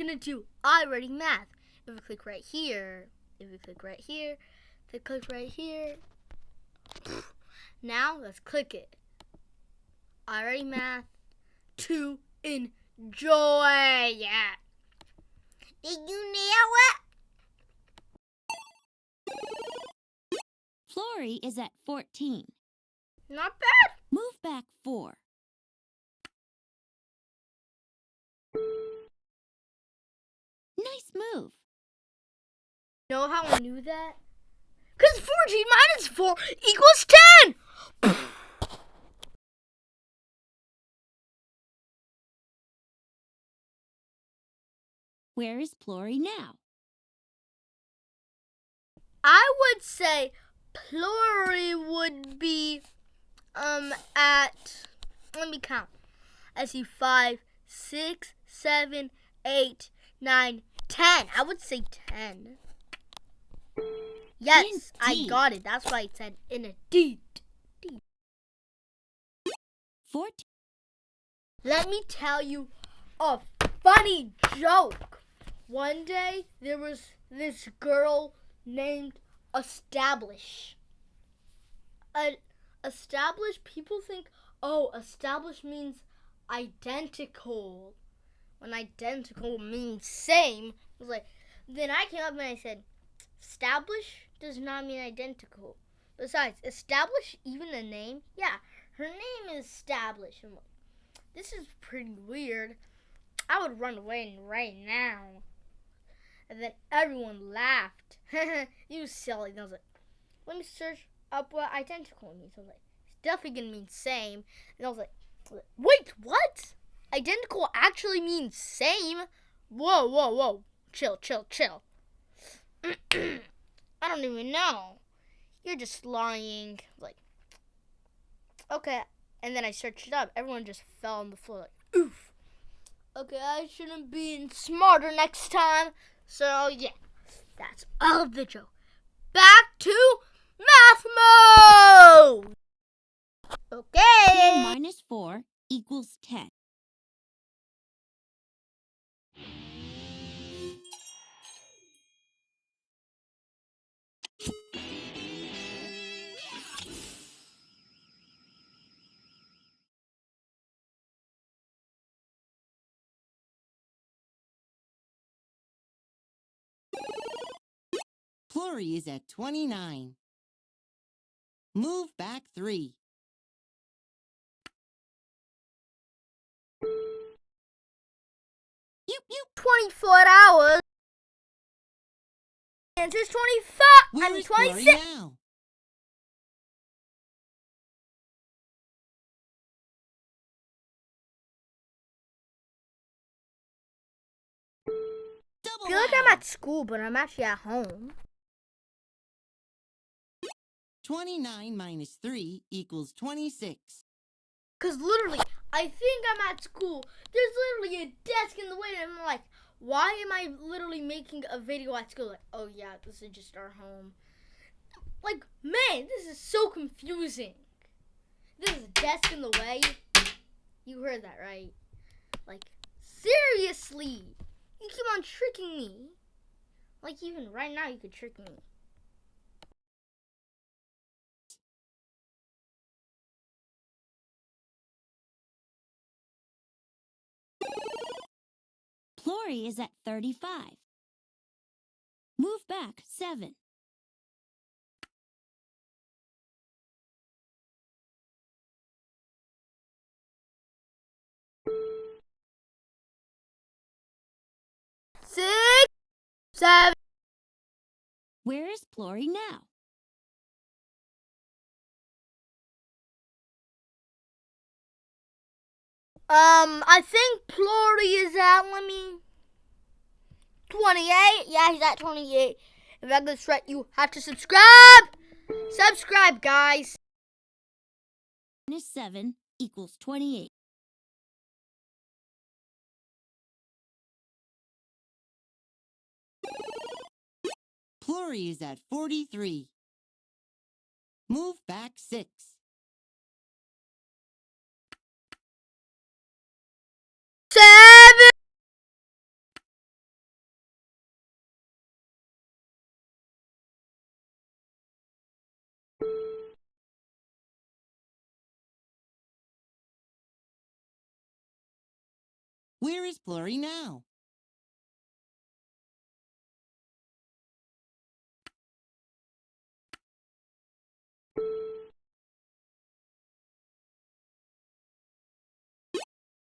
gonna do iReady math. If we click right here, click right here. Now let's click it. iReady math to enjoy. Yeah. Did you nail it? Flory is at 14. Not bad. Move back 4. Nice move. Know how I knew that? Because 14 minus 4 equals 10! Where is Flory now? I would say Flory would be at, let me count. I see 5, 6, 7, 8, 9, 10. I would say 10. Yes, I got it. That's why I said indeed. 14. Let me tell you a funny joke. One day, there was this girl named Establish. Establish, people think, oh, establish means identical. When identical means same, I was like, then I came up and I said, establish does not mean identical. Besides, establish even a name? Yeah, her name is Establish. I'm like, this is pretty weird. I would run away right now. And then everyone laughed. You silly. And I was like, let me search up what identical means. I was like, it's definitely going to mean same. And I was like, wait, what? Identical actually means same? Whoa. Chill. I don't even know. You're just lying. Like, okay. And then I searched it up. Everyone just fell on the floor like, oof. Okay, I shouldn't be smarter next time. So, yeah. That's all of the joke. Back to math mode! Okay. 10 minus 4 equals 10. Flory is at 29. Move back 3. Yoop. 24 hours. Answer's 25. I mean 26. Now? I feel like I'm at school, but I'm actually at home. 29 minus 3 equals 26. Because literally, I think I'm at school. There's literally a desk in the way, and I'm like, why am I literally making a video at school? Like, oh yeah, this is just our home. Like, man, this is so confusing. There's a desk in the way. You heard that, right? Like, seriously. You keep on tricking me. Like, even right now, you could trick me. Flory is at 35. Move back 7. Six, 7. Where is Flory now? I think Flory is at, 28. Yeah, he's at 28. If I get right, you have to subscribe. Subscribe, guys. Minus 7 equals 28. Flory is at 43. Move back 6. 7. Where is Flory now?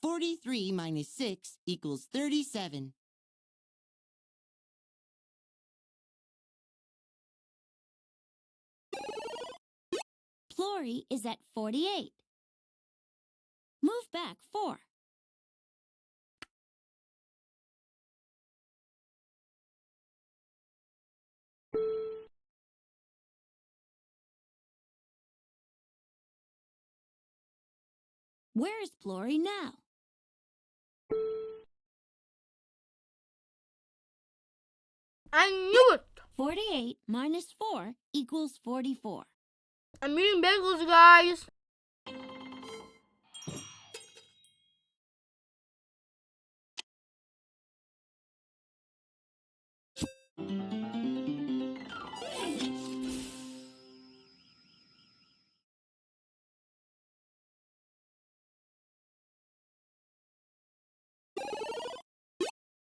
"43 minus 6 equals 37. Flory is at 48. Move back 4. Where is Flory now? I knew it! 48 minus 4 equals 44. I'm eating bagels, guys!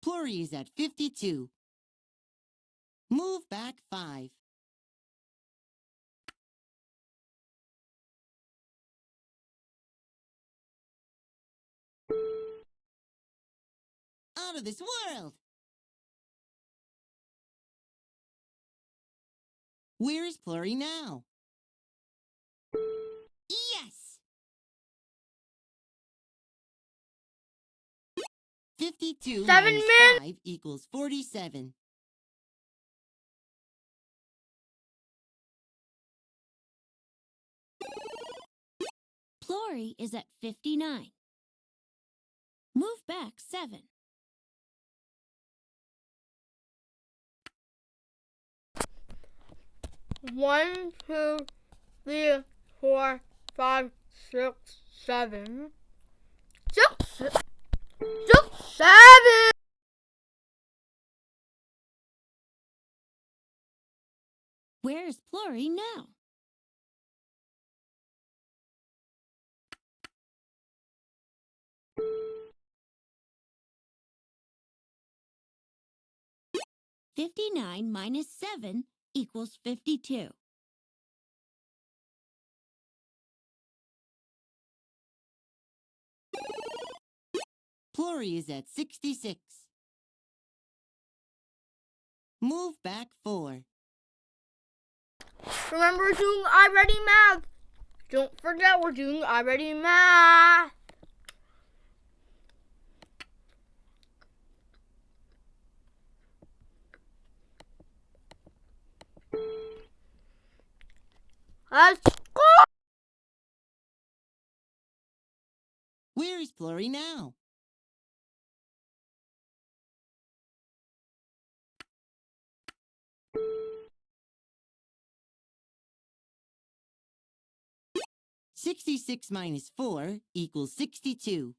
Flory is at 52. Move back 5. Out of this world! Where is Flory now? Yes! 52 7 minus minutes! 5 equals 47. Flory is at 59. Move back 7. One, 2, 3, 4, 5, 6, 7. 6, 7! Where is Flory now? "59 minus 7 equals 52. Flory is at 66. Move back 4. Remember, we're doing iReady math. Don't forget, we're doing iReady math. Let's go! Where is Flory now? "66 minus 4 equals 62.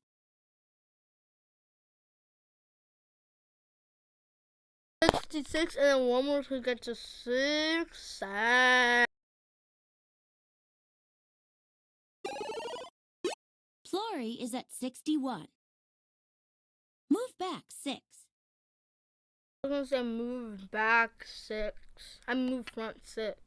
66, and then one more to get to 6, 7. Flory is at 61. Move back 6. I was going to say move back 6. I move front 6.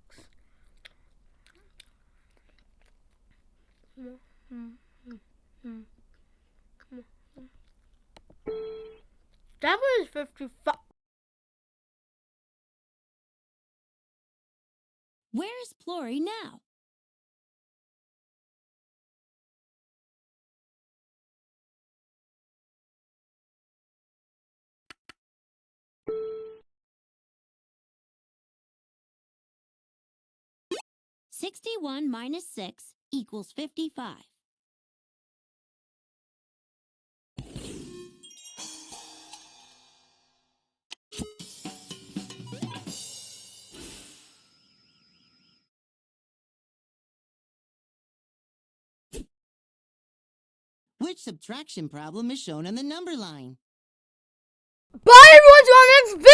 That one is 55. Where is Flory now? "61 minus 6 equals 55. Which subtraction problem is shown on the number line? Bye, everyone, till our next video.